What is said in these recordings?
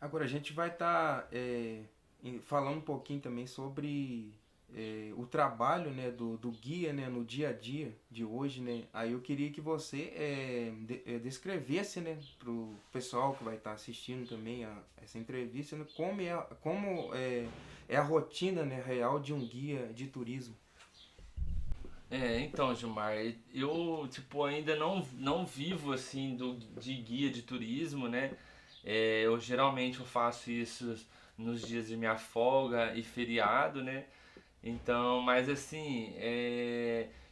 Agora a gente vai estar falando um pouquinho também sobre o trabalho, né, do guia, né, no dia a dia de hoje, né. Aí eu queria que você descrevesse, né, pro pessoal que vai estar assistindo também essa entrevista, né, como é a rotina, né, real de um guia de turismo. Então, Gilmar, eu tipo ainda não vivo assim de guia de turismo, né? Eu geralmente eu faço isso nos dias de minha folga e feriado, né? Então, mas assim,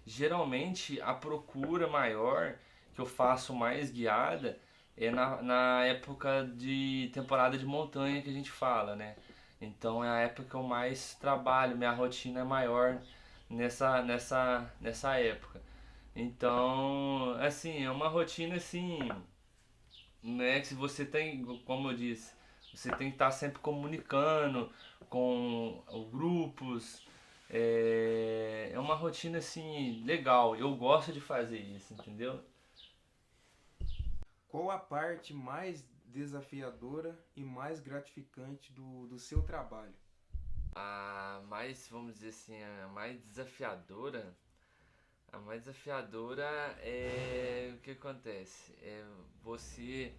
geralmente a procura maior que eu faço mais guiada é na época de temporada de montanha que a gente fala, né? Então é a época que eu mais trabalho, minha rotina é maior nessa época. Então, assim, é uma rotina assim, né, que se você tem, como eu disse, você tem que estar sempre comunicando com grupos. É uma rotina assim legal. Eu gosto de fazer isso, entendeu? Qual a parte mais desafiadora e mais gratificante do seu trabalho? A mais, vamos dizer assim, a mais desafiadora é o que acontece? Você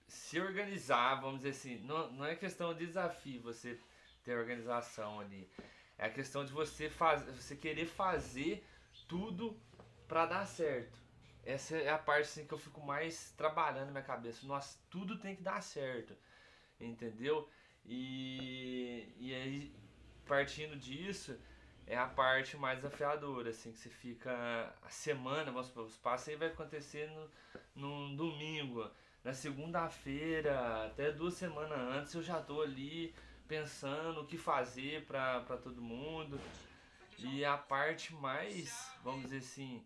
se organizar, vamos dizer assim, não é questão de desafio você ter organização ali. É a questão de você querer fazer tudo para dar certo. Essa é a parte assim, que eu fico mais trabalhando na minha cabeça. Nossa, tudo tem que dar certo, entendeu? E aí, partindo disso, é a parte mais desafiadora, assim, que você fica a semana, vamos supor, os passos aí vai acontecer num domingo. Na segunda-feira, até 2 semanas antes, eu já tô ali pensando o que fazer pra todo mundo. E a parte mais, vamos dizer assim,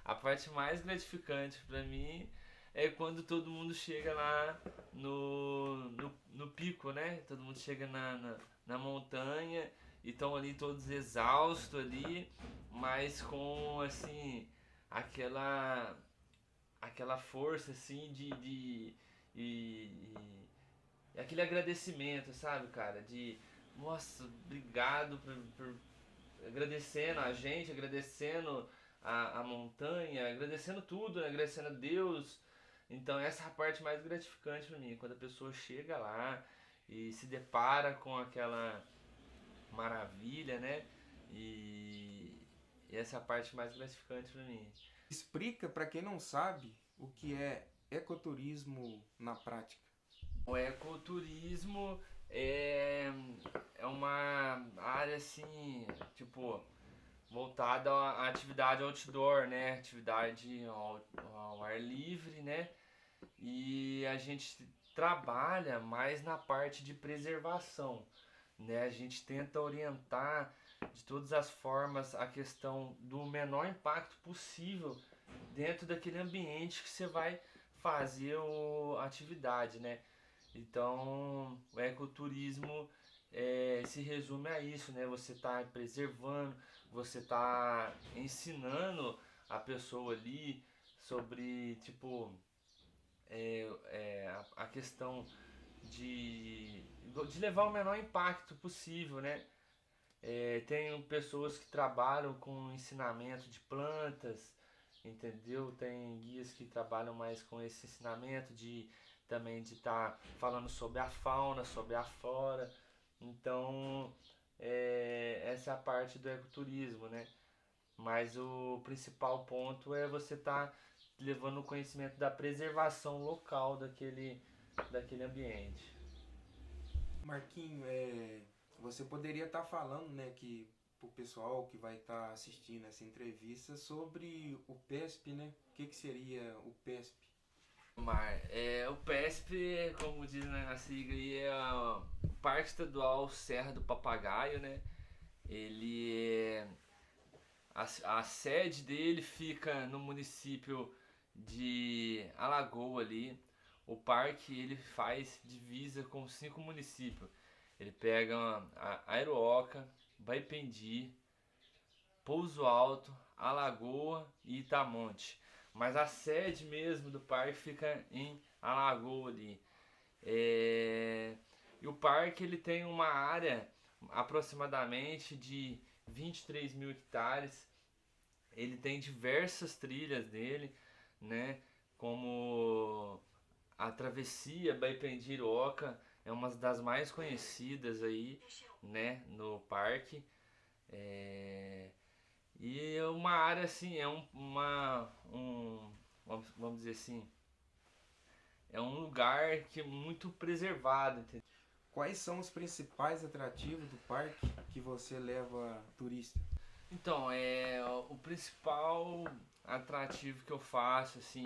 a parte mais gratificante pra mim é quando todo mundo chega lá no pico, né? Todo mundo chega na montanha e estão ali todos exaustos ali, mas com assim aquela aquela força assim e aquele agradecimento, sabe, cara? De nossa, obrigado por agradecendo a gente, agradecendo a montanha, agradecendo tudo, né? Agradecendo a Deus. Então essa é a parte mais gratificante para mim, quando a pessoa chega lá e se depara com aquela maravilha, né? E, e essa é a parte mais gratificante para mim. Explica para quem não sabe o que é ecoturismo na prática. O ecoturismo é, é uma área assim, tipo, voltada à atividade outdoor, né? Atividade ao ar livre, né? E a gente trabalha mais na parte de preservação, né? A gente tenta orientar de todas as formas a questão do menor impacto possível dentro daquele ambiente que você vai fazer a atividade, né? Então, o ecoturismo se resume a isso, né? Você está preservando, você está ensinando a pessoa ali sobre, tipo, a questão de levar o menor impacto possível, né? Tem pessoas que trabalham com ensinamento de plantas, entendeu? Tem guias que trabalham mais com esse ensinamento de também de estar falando sobre a fauna, sobre a flora. Então, essa é a parte do ecoturismo, né? Mas o principal ponto é você estar levando o conhecimento da preservação local daquele ambiente. Marquinho, você poderia estar falando, né, que pro pessoal que vai estar assistindo essa entrevista sobre o PESP, né? O que seria o PESP? O PESP, como diz na sigla aí, é o Parque Estadual Serra do Papagaio, né? Ele é, a sede dele fica no município de Alagoa ali. O parque ele faz divisa com 5 municípios. Ele pega a Aerooca, Baipendi, Pouso Alto, Alagoa e Itamonte. mas a sede mesmo do parque fica em Alagoas ali. É, e o parque ele tem uma área aproximadamente de 23 mil hectares. Ele tem diversas trilhas nele, né? Como a travessia Baipendi-Iroca é uma das mais conhecidas aí, né? No parque. É, e é uma área assim, vamos dizer assim, é um lugar que é muito preservado, entendeu? Quais são os principais atrativos do parque que você leva turista? Então, o principal atrativo que eu faço, assim,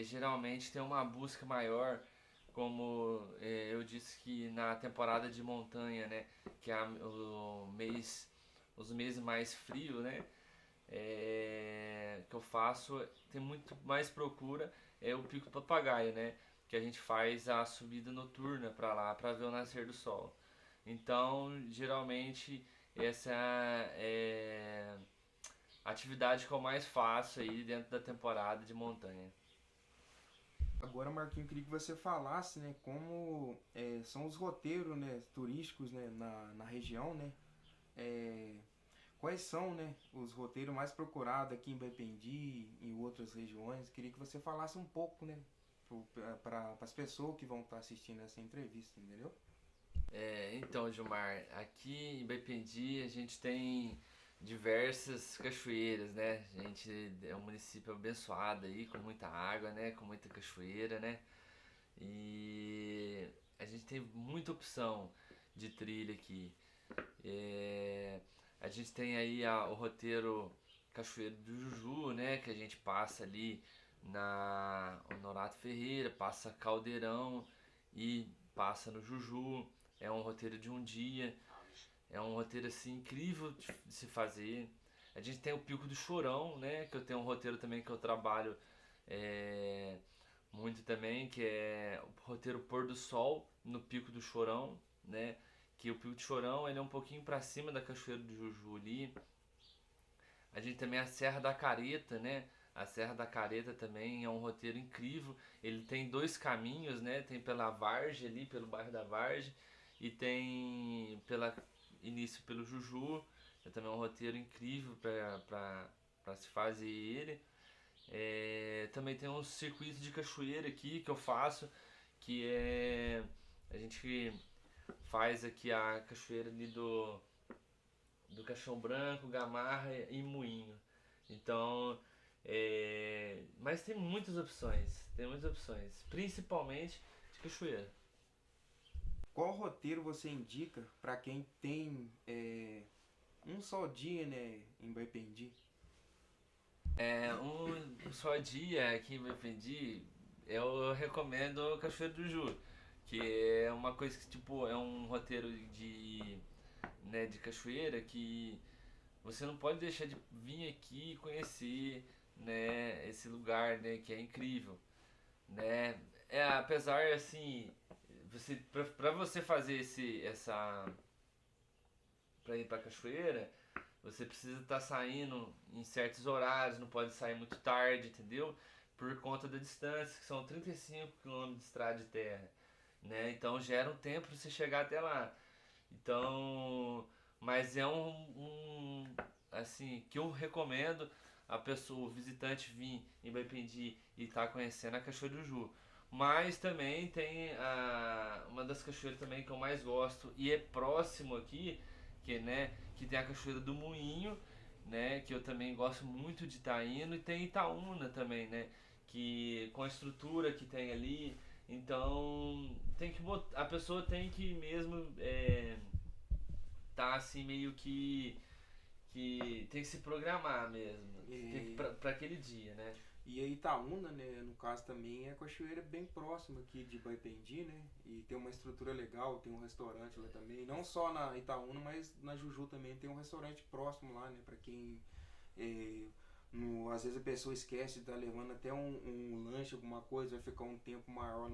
geralmente tem uma busca maior, como eu disse que na temporada de montanha, né, que é os meses mais frios, né, que eu faço, tem muito mais procura, é o Pico do Papagaio, né, que a gente faz a subida noturna para lá, para ver o nascer do sol. Então, geralmente, essa é a atividade que eu mais faço aí dentro da temporada de montanha. Agora, Marquinhos, eu queria que você falasse, né, como são os roteiros, né, turísticos, né, na região, né? É, quais são, né, os roteiros mais procurados aqui em Baipendi e em outras regiões? Queria que você falasse um pouco, né, para as pessoas que vão estar assistindo essa entrevista, entendeu? Então, Gilmar, aqui em Baipendi a gente tem diversas cachoeiras, né? A gente é um município abençoado aí, com muita água, né? Com muita cachoeira, né? E a gente tem muita opção de trilha aqui. É, a gente tem aí o roteiro Cachoeiro do Juju, né? Que a gente passa ali na Honorato Ferreira, passa Caldeirão e passa no Juju. É um roteiro de um dia, é um roteiro assim incrível de se fazer. A gente tem o Pico do Chorão, né? Que eu tenho um roteiro também que eu trabalho é, muito também, que é o roteiro Pôr do Sol no Pico do Chorão, né? Que o Pico do Chorão ele é um pouquinho para cima da Cachoeira do Juju ali. A gente também a Serra da Careta, né? A Serra da Careta também é um roteiro incrível. Ele tem dois caminhos, né? Tem pela Vargem ali, pelo bairro da Vargem, e tem pela início pelo Juju. É também um roteiro incrível para se fazer ele. Também tem um circuito de cachoeira aqui que eu faço, que é a gente faz aqui a cachoeira ali do Caixão Branco, Gamarra e Moinho. Então, mas tem muitas opções, principalmente de cachoeira. Qual roteiro você indica para quem tem um só dia, né, em Baipendi? Um só dia aqui em Befendi, eu recomendo Cachoeiro do Ju, que é uma coisa que tipo é um roteiro de cachoeira que você não pode deixar de vir aqui e conhecer, né, esse lugar, né, que é incrível, né? Apesar assim, pra você fazer pra ir pra cachoeira, você precisa estar saindo em certos horários, não pode sair muito tarde, entendeu? Por conta da distância, que são 35 quilômetros de estrada de terra, né? Então gera um tempo para você chegar até lá. Então, mas é assim, que eu recomendo a pessoa, o visitante vir em Baipendi e estar conhecendo a Cachoeira do Ju. Mas também tem uma das cachoeiras também que eu mais gosto e é próximo aqui, que tem a Cachoeira do Moinho, né, que eu também gosto muito de estar indo, e tem Itaúna também, né, que com a estrutura que tem ali, então a pessoa tem que mesmo tá assim meio que tem que se programar mesmo, tem que pra aquele dia, né? E a Itaúna, né, no caso também é a cachoeira bem próxima aqui de Baipendi, né? E tem uma estrutura legal, tem um restaurante lá também. Não só na Itaúna, mas na Juju também tem um restaurante próximo lá, né? Pra quem às vezes a pessoa esquece de estar levando até um lanche, alguma coisa, vai ficar um tempo maior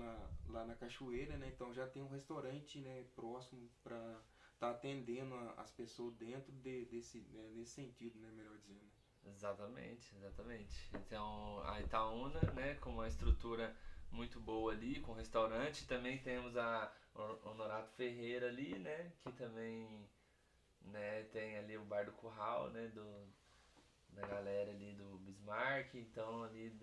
lá na cachoeira, né? Então já tem um restaurante, né, próximo para estar atendendo as pessoas dentro nesse sentido, né, melhor dizendo. Exatamente, exatamente. Então, a Itaúna, né, com uma estrutura muito boa ali, com restaurante. Também temos a Honorato Ferreira ali, né, que também, né, tem ali o Bar do Curral, né, da galera ali do Bismarck. Então, ali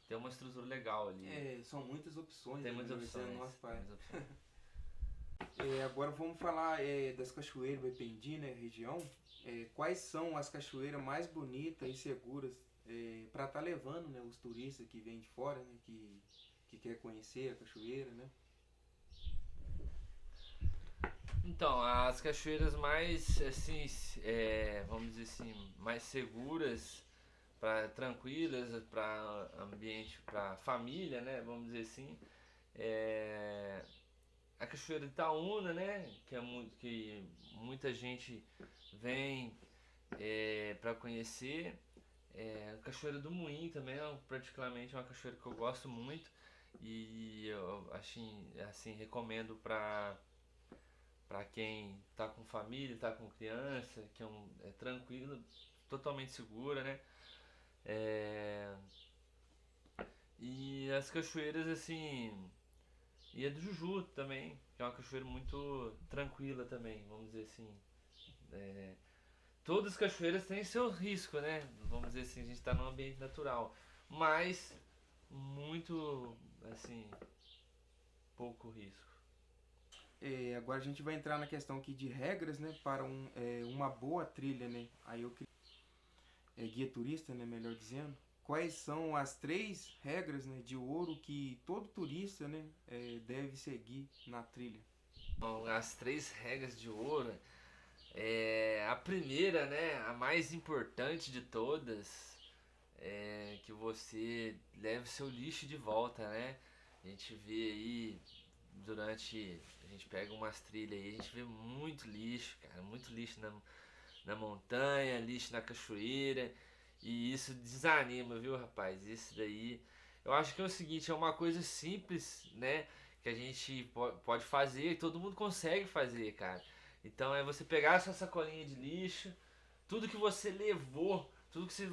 tem uma estrutura legal ali. É, são muitas opções, Tem né? muitas Melhor dizendo, opções, nosso tem pai. muitas opções. Agora vamos falar das cachoeiras do Ipendi, né, região. Quais são as cachoeiras mais bonitas e seguras para estar levando, né, os turistas que vêm de fora, né, que quer conhecer a cachoeira, né? Então, as cachoeiras mais, assim, vamos dizer assim, mais seguras, tranquilas, para ambiente, para família, né? Vamos dizer assim, é a Cachoeira de Itaúna, né? Que muita gente vem para conhecer. A Cachoeira do Moinho também particularmente é uma cachoeira que eu gosto muito e eu assim recomendo para quem tá com família, tá com criança, que é tranquilo, totalmente segura, né? É, e as cachoeiras assim, e a do Juju também, que é uma cachoeira muito tranquila também, vamos dizer assim. É, todas as cachoeiras têm seu risco, né? Vamos dizer assim, a gente está num ambiente natural, mas muito assim, pouco risco. Agora a gente vai entrar na questão aqui de regras, né, para uma boa trilha, né? Aí eu guia turista, né, melhor dizendo. Quais são as 3 regras, né, de ouro que todo turista, né, deve seguir na trilha? Bom, as 3 regras de ouro, a primeira, né, a mais importante de todas, é que você leve seu lixo de volta, né? A gente vê aí a gente pega umas trilhas aí, a gente vê muito lixo, cara, muito lixo na montanha, lixo na cachoeira, e isso desanima, viu, rapaz? Isso daí, eu acho que é o seguinte, é uma coisa simples, né, que a gente pode fazer e todo mundo consegue fazer, cara. Então é você pegar a sua sacolinha de lixo, tudo que você levou, tudo que você,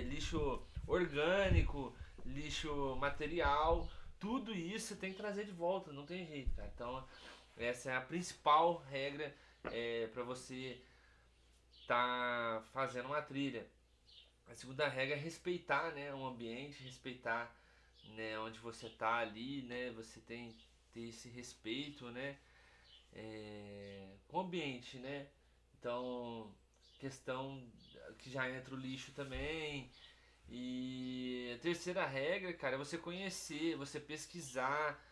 lixo orgânico, lixo material, tudo isso tem que trazer de volta, não tem jeito, cara. Então essa é a principal regra para você tá fazendo uma trilha. A segunda regra é respeitar, né, o ambiente, respeitar, né, onde você tá ali, né, você tem que ter esse respeito, né, com o ambiente, né. Então, questão que já entra o lixo também. E a terceira regra, cara, é você conhecer, você pesquisar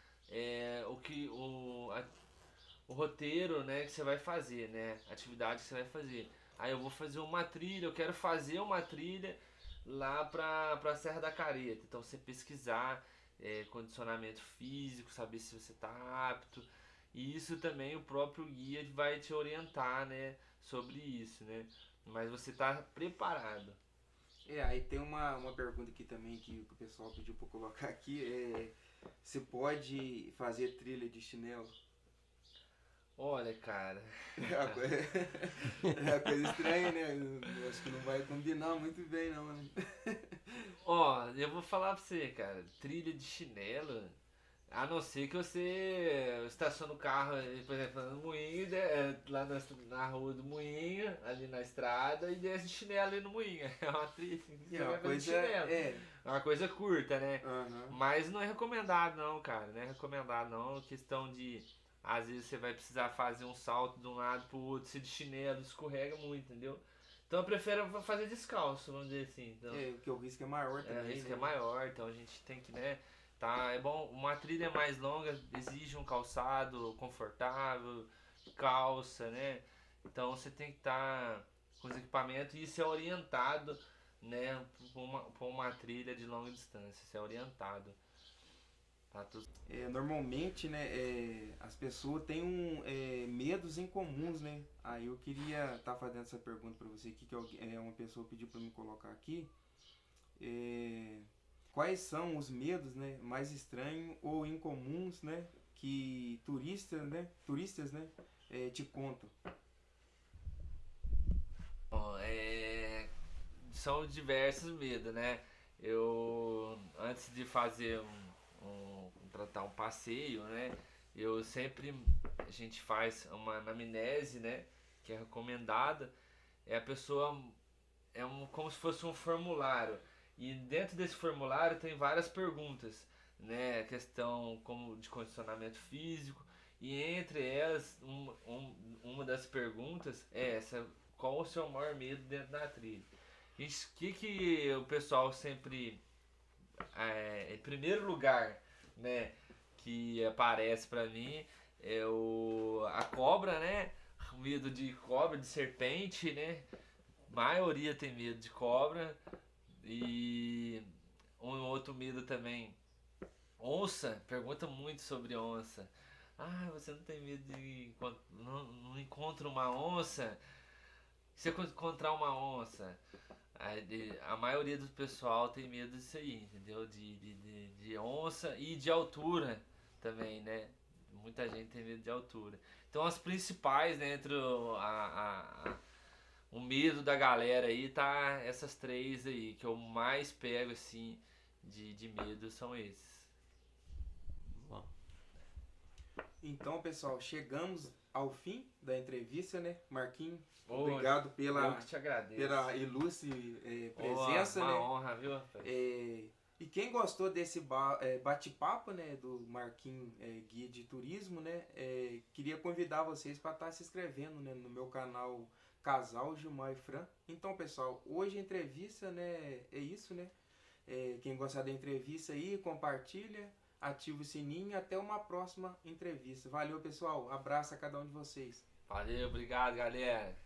o roteiro, né, que você vai fazer, né, a atividade que você vai fazer. Aí eu vou fazer uma trilha, eu quero fazer uma trilha lá pra Serra da Careta. Então você pesquisar condicionamento físico, saber se você está apto. E isso também o próprio guia vai te orientar, né, sobre isso, né? Mas você está preparado. Aí tem uma pergunta aqui também que o pessoal pediu para colocar aqui. Você pode fazer trilha de chinelo? Olha, cara. É uma coisa, é uma coisa estranha, né? Eu acho que não vai combinar muito bem, não, né? Ó, eu vou falar pra você, cara. Trilha de chinelo. A não ser que você estacione o carro, por exemplo, no moinho, lá na rua do moinho, ali na estrada, e desce de chinelo ali no moinho. É uma trilha assim, que você É uma vai fazer de coisa. chinelo. É uma coisa curta, né? Aham. Mas não é recomendado não, cara. Não é recomendado não. Questão de. Às vezes você vai precisar fazer um salto de um lado pro outro, se de chinelo, escorrega muito, entendeu? Então eu prefiro fazer descalço, vamos dizer assim. Então, Porque o risco é maior o também, risco é né? maior, então a gente tem que, né? Tá, é bom, uma trilha mais longa exige um calçado confortável, calça, né? Então você tem que estar com os equipamentos e isso é orientado, né, pra uma trilha de longa distância, isso é orientado. Tá tudo... Normalmente, né, as pessoas têm medos em comuns, né? Aí eu queria estar fazendo essa pergunta para você aqui, que uma pessoa pediu para me colocar aqui. Quais são os medos, né, mais estranhos ou incomuns, né, que turistas, né, te contam? Bom, são diversos medos, né? Eu, antes de fazer tratar um passeio, né? Eu sempre, a gente faz uma anamnese, né? Que é recomendada. É a pessoa, como se fosse um formulário. E dentro desse formulário tem várias perguntas, né? Questão como de condicionamento físico. E entre elas, uma das perguntas é essa: qual o seu maior medo dentro da trilha? O que o pessoal sempre, em primeiro lugar, né, que aparece pra mim é a cobra, né? O medo de cobra, de serpente, né? A maioria tem medo de cobra. E um outro medo também, onça. Pergunta muito sobre onça. Ah, você não tem medo de não encontra uma onça? Se eu encontrar uma onça, a maioria do pessoal tem medo disso aí, entendeu? De onça e de altura também, né? Muita gente tem medo de altura. Então as principais, né, entre o medo da galera aí, tá essas três aí, que eu mais pego assim de medo são esses. Bom, Então, pessoal, chegamos ao fim da entrevista, né? Marquinhos, Ô, obrigado eu pela, que te agradeço. pela ilustre Ô, presença, uma né? honra, viu, rapaz? E quem gostou desse bate-papo, né, do Marquinhos Guia de Turismo, né, queria convidar vocês para estar se inscrevendo, né, no meu canal Casal Gilmar e Fran. Então, pessoal, hoje a entrevista, né, é isso, né? Quem gostar da entrevista aí, compartilha, ativa o sininho e até uma próxima entrevista. Valeu, pessoal. Abraço a cada um de vocês. Valeu, obrigado, galera.